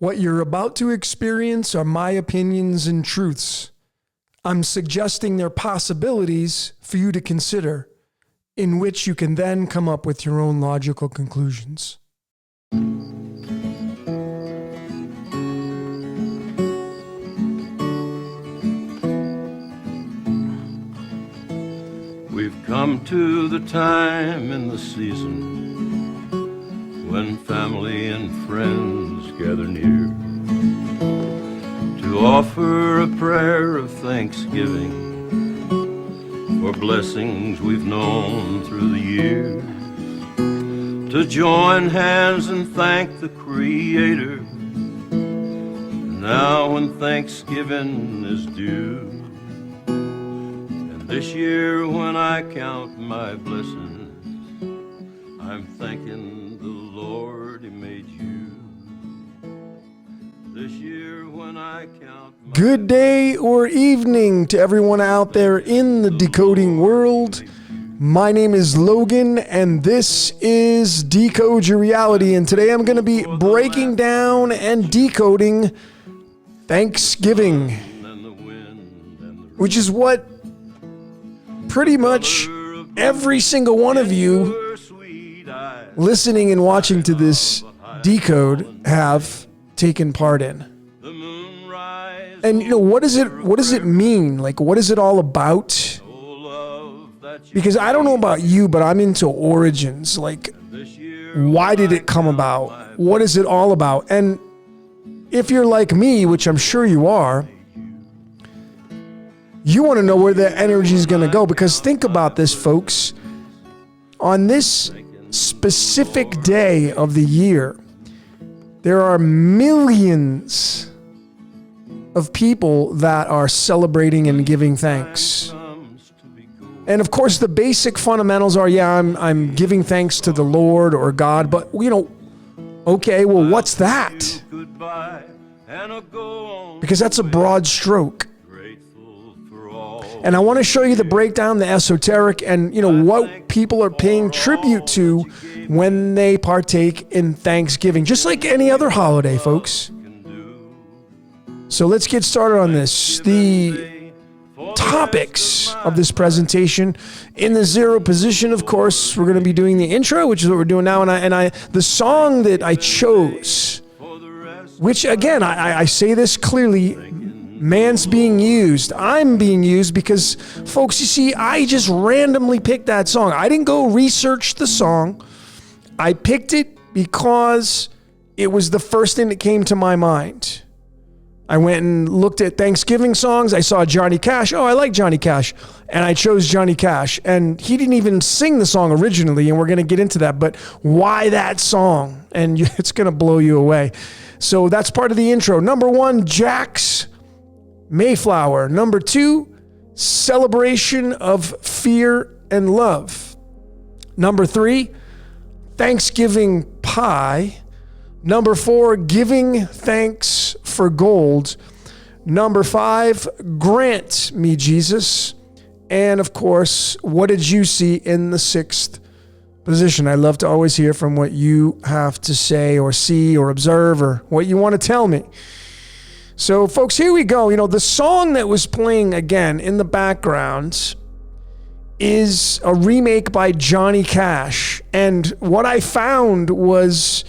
What you're about to experience are my opinions and truths. I'm suggesting they're possibilities for you to consider, in which you can then come up with your own logical conclusions. We've come to the time in the season when family and friends gather near to offer a prayer of thanksgiving for blessings we've known through the years, to join hands and thank the Creator now when Thanksgiving is due. And this year when I count my blessings, I'm thanking the Lord He made you. This year when I count my Good day or evening to everyone out there in the decoding world. My name is Logan, and this is Decode Your Reality. And today I'm going to be breaking down and decoding Thanksgiving, which is what pretty much every single one of you listening and watching to this decode have taken part in. And you know, what does it mean? Like, what is it all about? Because I don't know about you, but I'm into origins. Like, why did it come about? What is it all about? And if you're like me, which I'm sure you are, you want to know where the energy is going to go. Because think about this, folks. On this specific day of the year, there are millions of people that are celebrating and giving thanks. And of course, the basic fundamentals are, I'm giving thanks to the Lord or God, but okay, well, what's that? Because that's a broad stroke. And I want to show you the breakdown, the esoteric, and what people are paying tribute to when they partake in Thanksgiving, just like any other holiday, folks. So let's get started on this. The topics of this presentation: in the zero position, of course, we're going to be doing the intro, which is what we're doing now, and the song that I chose, which again, I say this clearly. Man's being used. I'm being used because, folks, you see, I just randomly picked that song. I didn't go research the song. I picked it because it was the first thing that came to my mind. I went and looked at Thanksgiving songs. I saw Johnny Cash. Oh, I like Johnny Cash. And I chose Johnny Cash. And he didn't even sing the song originally, and we're going to get into that. But why that song? And it's going to blow you away. So that's part of the intro. Number one, Jack's Mayflower. Number two, Celebration of Fear and Love. Number three, Thanksgiving Pie. Number four, Giving Thanks for Gold. Number five, Grant Me Jesus. And of course, what did you see in the sixth position? I love to always hear from what you have to say or see or observe or what you want to tell me. So, folks, here we go. The song that was playing again in the background is a remake by Johnny Cash. And what I found was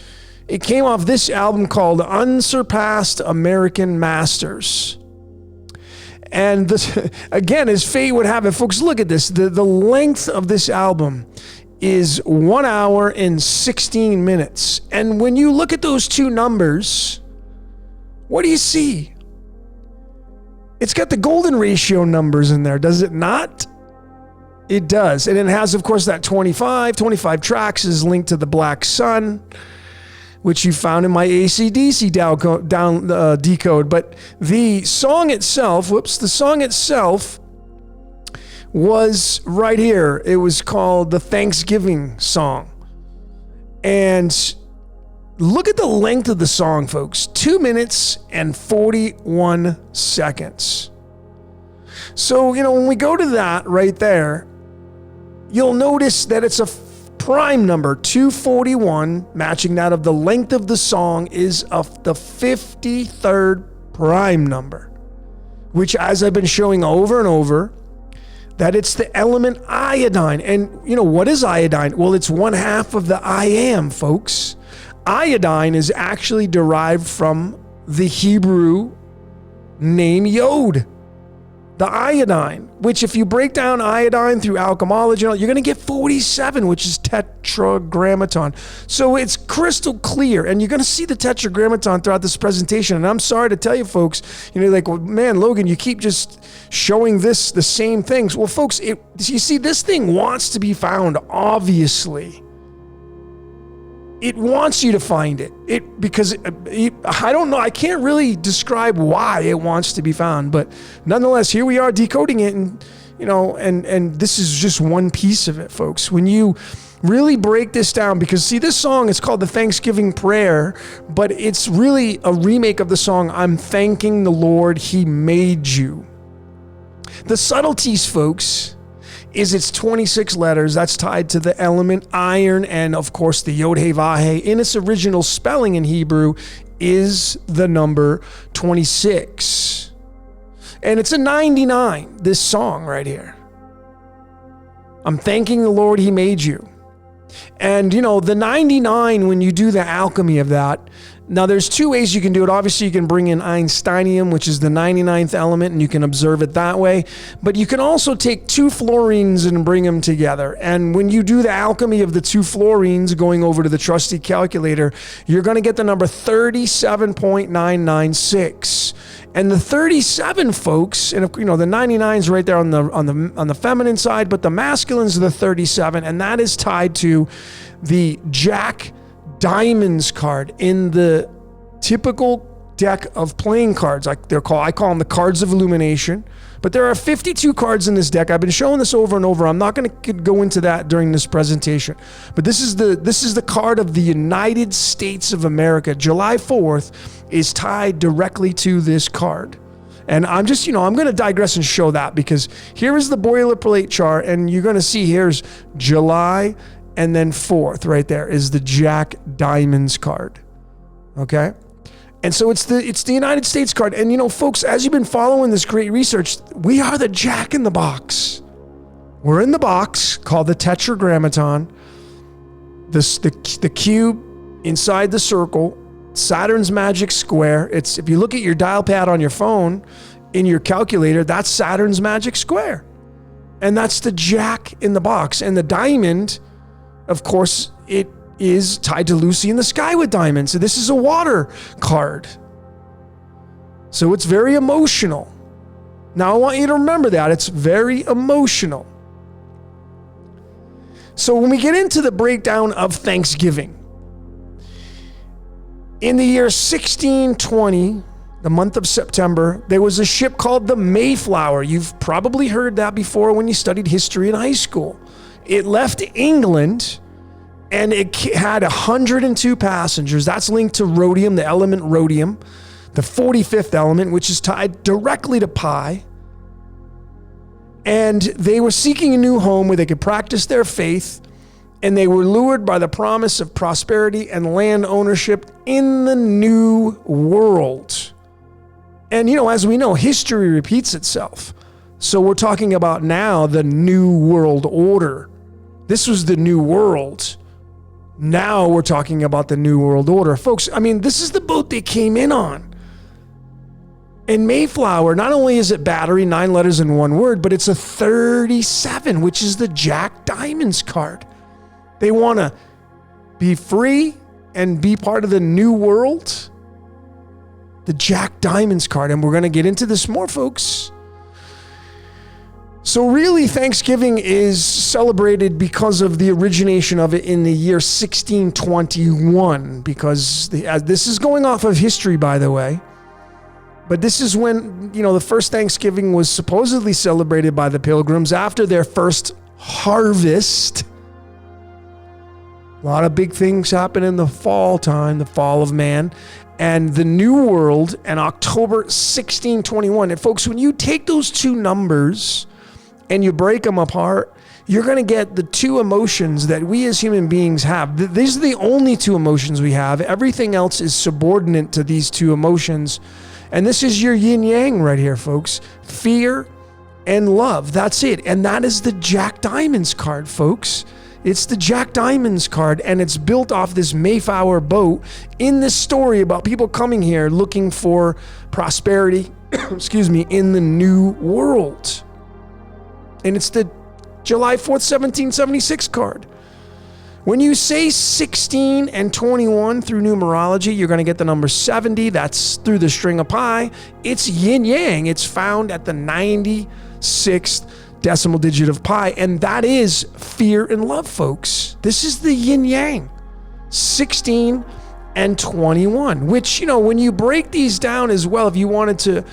it came off this album called Unsurpassed American Masters. And this, again, as fate would have it, folks, look at this. The length of this album is 1 hour and 16 minutes. And when you look at those two numbers, what do you see? It's got the golden ratio numbers in there, does it not? It does. And it has, of course, that 25 tracks is linked to the Black Sun, which you found in my AC/DC decode. But the song itself, was right here. It was called the Thanksgiving song. And look at the length of the song, folks. 2 minutes and 41 seconds. So, when we go to that right there, you'll notice that it's prime number 241, matching that of the length of the song, is of the 53rd prime number, which, as I've been showing over and over, that it's the element iodine. And what is iodine? Well, it's one half of the I am, folks. Iodine is actually derived from the Hebrew name Yod, the iodine, which if you break down iodine through alchemology, you're going to get 47, which is tetragrammaton. So it's crystal clear, and you're going to see the tetragrammaton throughout this presentation. And I'm sorry to tell you folks, well, man, Logan, you keep just showing the same things. Well, folks, you see, this thing wants to be found, obviously. It wants you to find it. Because I don't know, I can't really describe why it wants to be found, but nonetheless, here we are decoding it, and and this is just one piece of it, folks. When you really break this down, because see, this song is called the Thanksgiving Prayer, but it's really a remake of the song I'm Thanking the Lord He Made You. The subtleties, folks, is it's 26 letters. That's tied to the element iron, and of course the Yod He Vah He in its original spelling in Hebrew is the number 26. And it's a 99, this song right here. I'm thanking the Lord He made you. And the 99, when you do the alchemy of that, now there's two ways you can do it. Obviously, you can bring in Einsteinium, which is the 99th element, and you can observe it that way. But you can also take two fluorines and bring them together. And when you do the alchemy of the two fluorines, going over to the trusty calculator, you're going to get the number 37.996. And the 37, folks, and the 99's right there on the feminine side, but the masculine's the 37, and that is tied to the Jack Diamonds card in the typical deck of playing cards. I call them the cards of illumination. But there are 52 cards in this deck. I've been showing this over and over. I'm not going to go into that during this presentation. But this is the card of the United States of America. July 4th is tied directly to this card. And I'm just, I'm going to digress and show that, because here is the boilerplate chart, and you're going to see here's July, and then 4th right there is the Jack Diamonds card. Okay? And so it's the United States card. And folks, as you've been following this great research, we are the Jack in the box. We're in the box called the Tetragrammaton. The cube inside the circle, Saturn's magic square. If you look at your dial pad on your phone, in your calculator, that's Saturn's magic square. And that's the Jack in the box. And the diamond, of course, it is tied to Lucy in the Sky with Diamonds. So this is a water card. So it's very emotional. Now I want you to remember that. It's very emotional. So when we get into the breakdown of Thanksgiving, in the year 1620, the month of September, there was a ship called the Mayflower. You've probably heard that before when you studied history in high school. It left England, and it had 102 passengers. That's linked to rhodium, the element rhodium, the 45th element, which is tied directly to pi. And they were seeking a new home where they could practice their faith, and they were lured by the promise of prosperity and land ownership in the new world. And, as we know, history repeats itself. So we're talking about now the new world order. This was the new world. Now we're talking about the new world order. Folks, this is the boat they came in on. And Mayflower, not only is it battery, 9 letters in one word, but it's a 37, which is the Jack Diamonds card. They want to be free and be part of the new world. The Jack Diamonds card. And we're going to get into this more, folks. So really, Thanksgiving is celebrated because of the origination of it in the year 1621, because this is going off of history, by the way. But this is when, the first Thanksgiving was supposedly celebrated by the Pilgrims after their first harvest. A lot of big things happen in the fall time, the fall of man, and the New World, and October 1621. And folks, when you take those two numbers and you break them apart, you're going to get the two emotions that we as human beings have. These are the only two emotions we have. Everything else is subordinate to these two emotions. And this is your yin yang right here, folks. Fear and love. That's it. And that is the Jack Diamonds card, folks. It's the Jack Diamonds card, and it's built off this Mayflower boat in this story about people coming here looking for prosperity, excuse me, in the new world. And it's the July 4th, 1776 card. When you say 16 and 21 through numerology, you're going to get the number 70. That's through the string of pi. It's yin yang. It's found at the 96th decimal digit of pi, and that is fear and love, folks. This is the yin yang. 16 and 21, which, when you break these down as well, if you wanted to,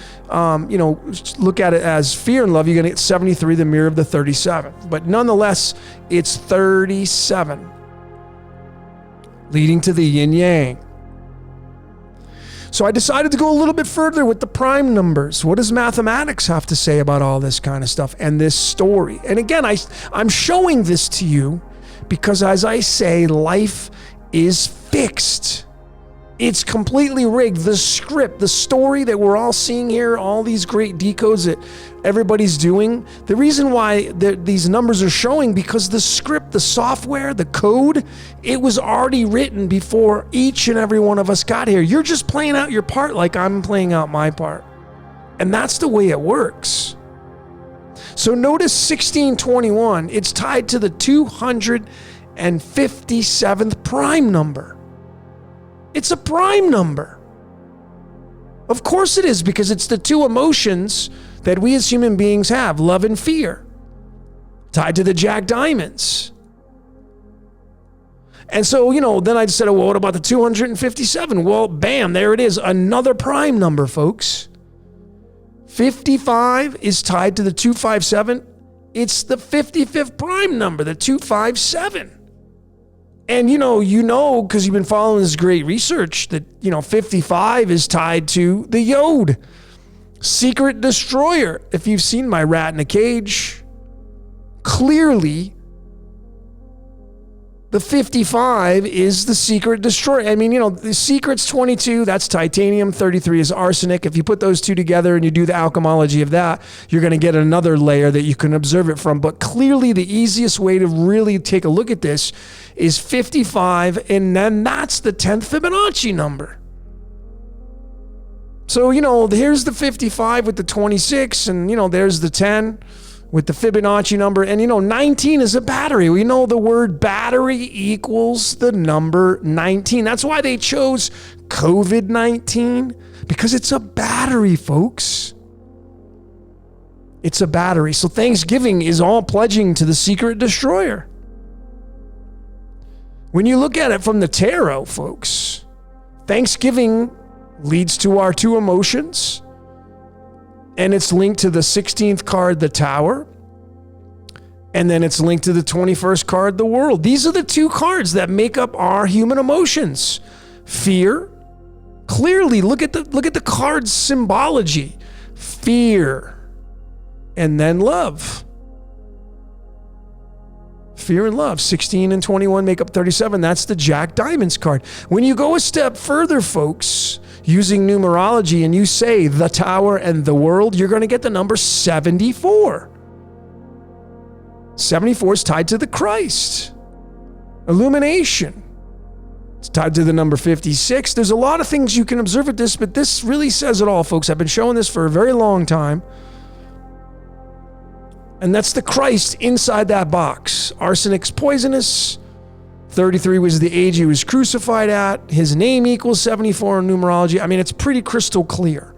look at it as fear and love, you're going to get 73, the mirror of the 37. But nonetheless, it's 37, leading to the yin yang. So I decided to go a little bit further with the prime numbers. What does mathematics have to say about all this kind of stuff and this story? And again, I'm showing this to you because, as I say, life is fixed. It's completely rigged. The script, the story that we're all seeing here, all these great decodes that everybody's doing, the reason why these numbers are showing, because the script, the software, the code, it was already written before each and every one of us got here. You're just playing out your part like I'm playing out my part. And that's the way it works. So notice 1621, it's tied to the 257th prime number. It's a prime number. Of course it is, because it's the two emotions that we as human beings have, love and fear, tied to the Jack Diamonds. And so, then I said, well, what about the 257? Well, bam, there it is. Another prime number, folks. 55 is tied to the 257. It's the 55th prime number, the 257. And because you've been following this great research that, 55 is tied to the Yod, secret destroyer. If you've seen my rat in a cage, clearly the 55 is the secret destroyer. I mean, the secret's 22, that's titanium, 33 is arsenic. If you put those two together and you do the alchemology of that, you're going to get another layer that you can observe it from. But clearly the easiest way to really take a look at this is 55, and then that's the 10th Fibonacci number. So, here's the 55 with the 26, and, there's the 10 with the Fibonacci number. And, 19 is a battery. We know the word battery equals the number 19. That's why they chose COVID-19, because it's a battery, folks. It's a battery. So Thanksgiving is all pledging to the secret destroyer. When you look at it from the tarot, folks, Thanksgiving leads to our two emotions, and it's linked to the 16th card, the Tower, and then it's linked to the 21st card, the World. These are the two cards that make up our human emotions. Fear, clearly, look at the card's symbology. Fear, and then love. Fear and love. 16 and 21 make up 37. That's the Jack Diamonds card. When you go a step further, folks, using numerology, and you say the Tower and the World, you're going to get the number 74. 74 is tied to the Christ. Illumination. It's tied to the number 56. There's a lot of things you can observe with this, but this really says it all, folks. I've been showing this for a very long time. And that's the Christ inside that box. Arsenic's poisonous. 33 was the age he was crucified at. His name equals 74 in numerology. I mean, it's pretty crystal clear.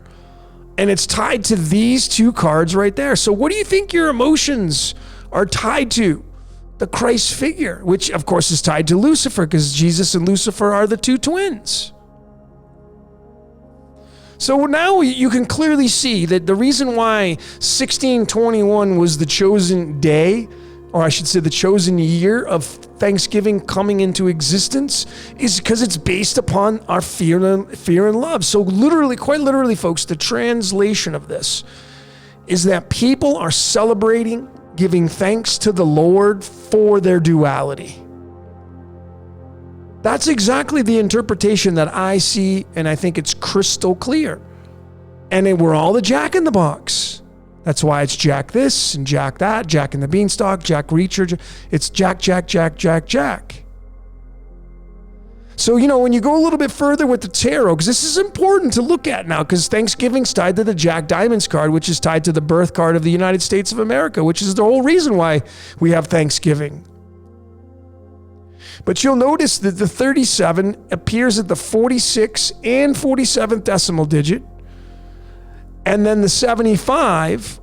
And it's tied to these two cards right there. So what do you think your emotions are tied to? The Christ figure, which of course is tied to Lucifer, because Jesus and Lucifer are the two twins. So now you can clearly see that the reason why 1621 was the chosen day, or I should say the chosen year of Thanksgiving coming into existence, is because it's based upon our fear and love. So literally, quite literally, folks, the translation of this is that people are celebrating giving thanks to the Lord for their duality. That's exactly the interpretation that I see, and I think it's crystal clear. And we're all the Jack in the Box. That's why it's Jack this and Jack that, Jack in the Beanstalk, Jack Reacher. It's Jack, Jack, Jack, Jack, Jack. So, when you go a little bit further with the tarot, because this is important to look at now, because Thanksgiving's tied to the Jack Diamonds card, which is tied to the birth card of the United States of America, which is the whole reason why we have Thanksgiving. But you'll notice that the 37 appears at the 46 and 47th decimal digit, and then the 75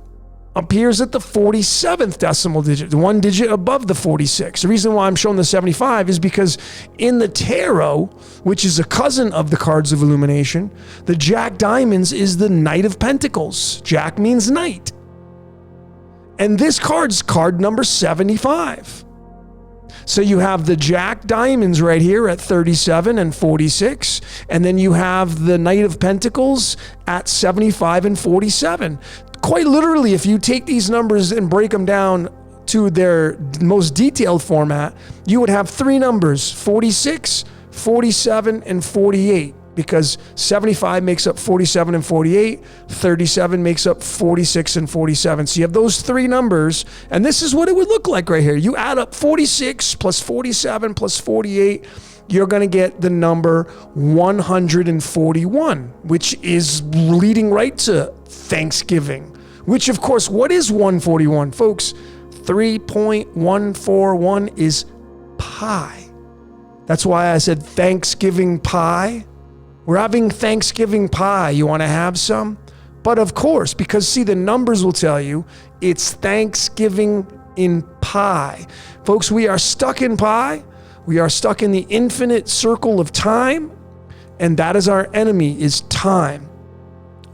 appears at the 47th decimal digit, the one digit above the 46. The reason why I'm showing the 75 is because in the tarot, which is a cousin of the cards of illumination, the Jack Diamonds is the Knight of Pentacles. Jack means knight. And this card's card number 75. So you have the Jack Diamonds right here at 37 and 46, and then you have the Knight of Pentacles at 75 and 47. Quite literally, if you take these numbers and break them down to their most detailed format, you would have three numbers, 46, 47, and 48, because 75 makes up 47 and 48, 37 makes up 46 and 47. So you have those three numbers, and this is what it would look like right here. You add up 46 plus 47 plus 48, you're going to get the number 141, which is leading right to Thanksgiving. Which, of course, what is 141? Folks, 3.141 is pi. That's why I said Thanksgiving pie. We're having Thanksgiving pie. You want to have some? But of course, because see, the numbers will tell you it's Thanksgiving in pi. Folks, we are stuck in pi. We are stuck in the infinite circle of time. And that is our enemy, is time.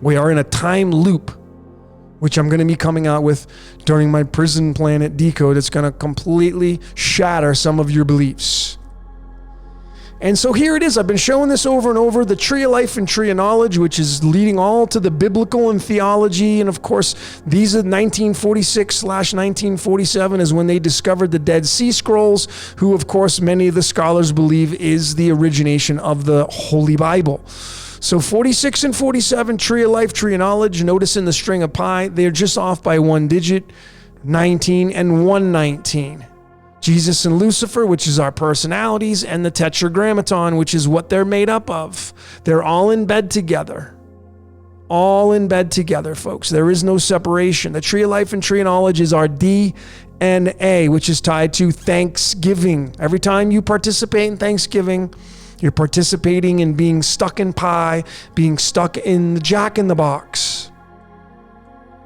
We are in a time loop, which I'm going to be coming out with during my Prison Planet Decode. It's going to completely shatter some of your beliefs. And so here it is. I've been showing this over and over, the Tree of Life and Tree of Knowledge, which is leading all to the biblical and theology. And of course, these are 1946/1947 is when they discovered the Dead Sea Scrolls, who of course many of the scholars believe is the origination of the Holy Bible. So 46 and 47, Tree of Life, Tree of Knowledge. Notice in the string of pi, they're just off by one digit, 19 and 119. Jesus and Lucifer, which is our personalities, and the Tetragrammaton, which is what they're made up of. They're all in bed together. All in bed together, folks. There is no separation. The Tree of Life and Tree of Knowledge is our DNA, which is tied to Thanksgiving. Every time you participate in Thanksgiving, you're participating in being stuck in pi, being stuck in the Jack in the Box.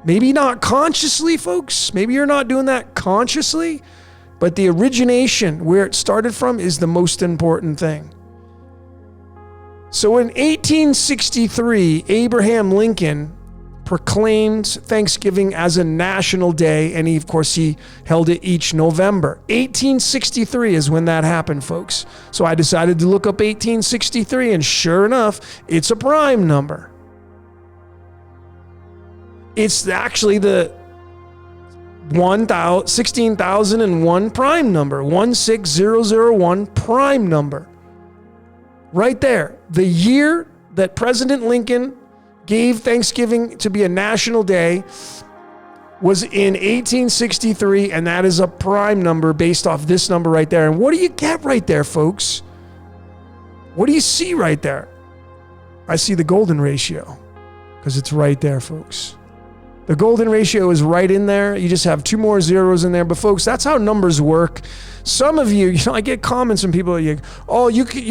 Maybe not consciously, folks. Maybe you're not doing that consciously, but the origination, where it started from, is the most important thing. So in 1863, Abraham Lincoln proclaimed Thanksgiving as a national day, and he held it each November. 1863 is when that happened, folks. So I decided to look up 1863, and sure enough, it's a prime number. It's actually the 16,001 prime number, 16001 prime number. Right there. The year that President Lincoln gave Thanksgiving to be a national day was in 1863, and that is a prime number based off this number right there. And what do you get right there, folks? What do you see right there? I see the golden ratio, because it's right there, folks. The golden ratio is right in there. You just have two more zeros in there. But folks, that's how numbers work. Some of you, I get comments from people, you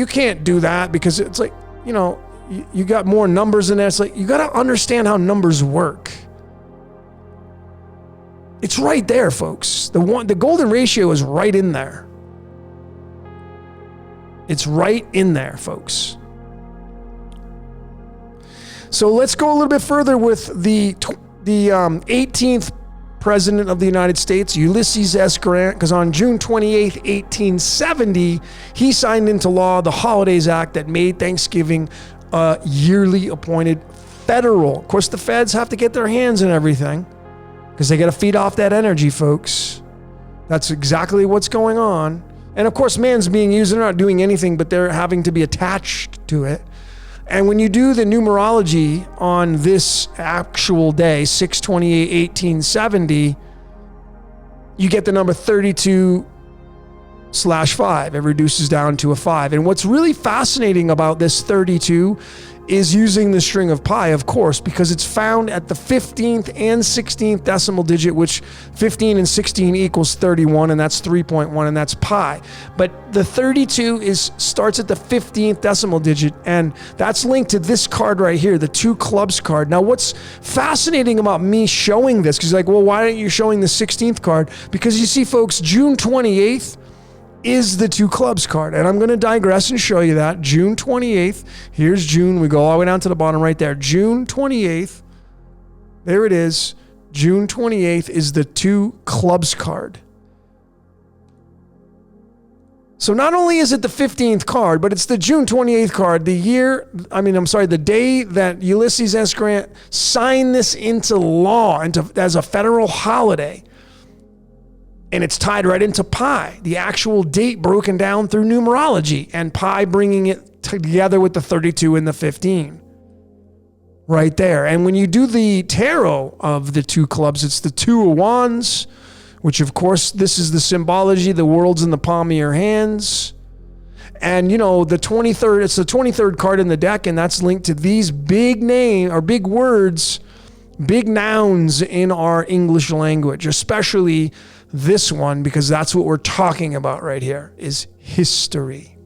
can't do that, because it's like, you got more numbers in there. It's like, you got to understand how numbers work. It's right there, folks. The golden ratio is right in there. It's right in there, folks. So let's go a little bit further with the 18th President of the United States, Ulysses S. Grant, because on June 28, 1870, he signed into law the Holidays Act that made Thanksgiving yearly appointed federal. Of course, the feds have to get their hands in everything. because they got to feed off that energy, folks. That's exactly what's going on. And of course, man's being used. They're not doing anything, but they're having to be attached to it. And when you do the numerology on this actual day, 6/28/1870, you get the number 32/5. It reduces down to a 5. And what's really fascinating about this 32 is using the string of pi, of course, because it's found at the 15th and 16th decimal digit, which 15 and 16 equals 31, and that's 3.1, and that's pi. But the 32 starts at the 15th decimal digit, and that's linked to this card right here, the 2 clubs card. Now, what's fascinating about me showing this, because like, well, why aren't you showing the 16th card? Because you see, folks, June 28th is the 2 clubs card. And I'm going to digress and show you that. June 28th. Here's June. We go all the way down to the bottom right there. June 28th. There it is. June 28th is the 2 clubs card. So not only is it the 15th card, but it's the June 28th card. The day that Ulysses S. Grant signed this into law, as a federal holiday. And it's tied right into pi, the actual date broken down through numerology, and pi bringing it together with the 32 and the 15 right there. And when you do the tarot of the 2 clubs, it's the 2 of wands, which of course, this is the symbology, the world's in the palm of your hands. And the 23rd, it's the 23rd card in the deck, and that's linked to these big words, big nouns in our English language, especially this one, because that's what we're talking about right here, is history.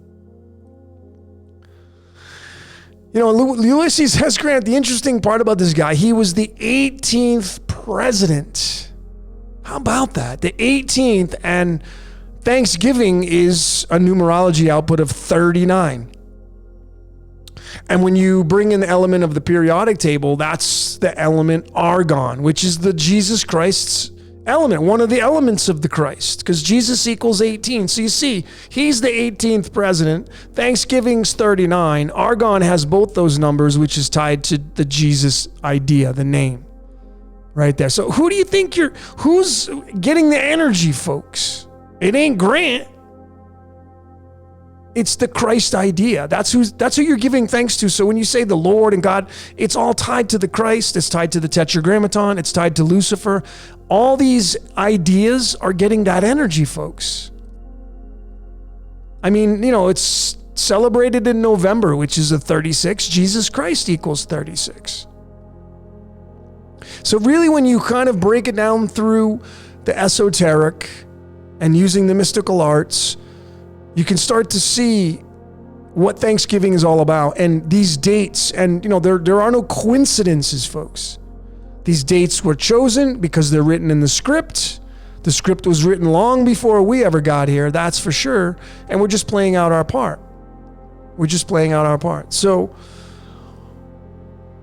Ulysses S. Grant, the interesting part about this guy, he was the 18th president. How about that? The 18th, and Thanksgiving is a numerology output of 39. And when you bring in the element of the periodic table, that's the element argon, which is the Jesus Christ's element, one of the elements of the Christ, because Jesus equals 18. So you see, he's the 18th president. Thanksgiving's 39. Argon has both those numbers, which is tied to the Jesus idea, the name right there. So who do you think who's getting the energy, folks? It ain't Grant. It's the Christ idea. That's who you're giving thanks to. So when you say the Lord and God, it's all tied to the Christ. It's tied to the Tetragrammaton. It's tied to Lucifer. All these ideas are getting that energy, folks. I mean, it's celebrated in November, which is a 36. Jesus Christ equals 36. So really, when you kind of break it down through the esoteric and using the mystical arts, you can start to see what Thanksgiving is all about, and these dates, and there are no coincidences, folks. These dates were chosen because they're written in the script. The script was written long before we ever got here, that's for sure, and we're just playing out our part. So,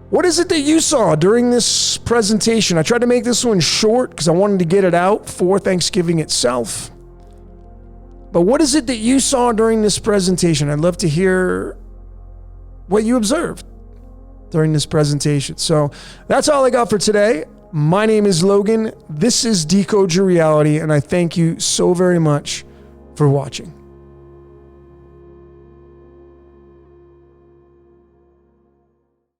what is it that you saw during this presentation? I tried to make this one short because I wanted to get it out for Thanksgiving itself. But what is it that you saw during this presentation? I'd love to hear what you observed during this presentation. So that's all I got for today. My name is Logan. This is Decode Your Reality, and I thank you so very much for watching.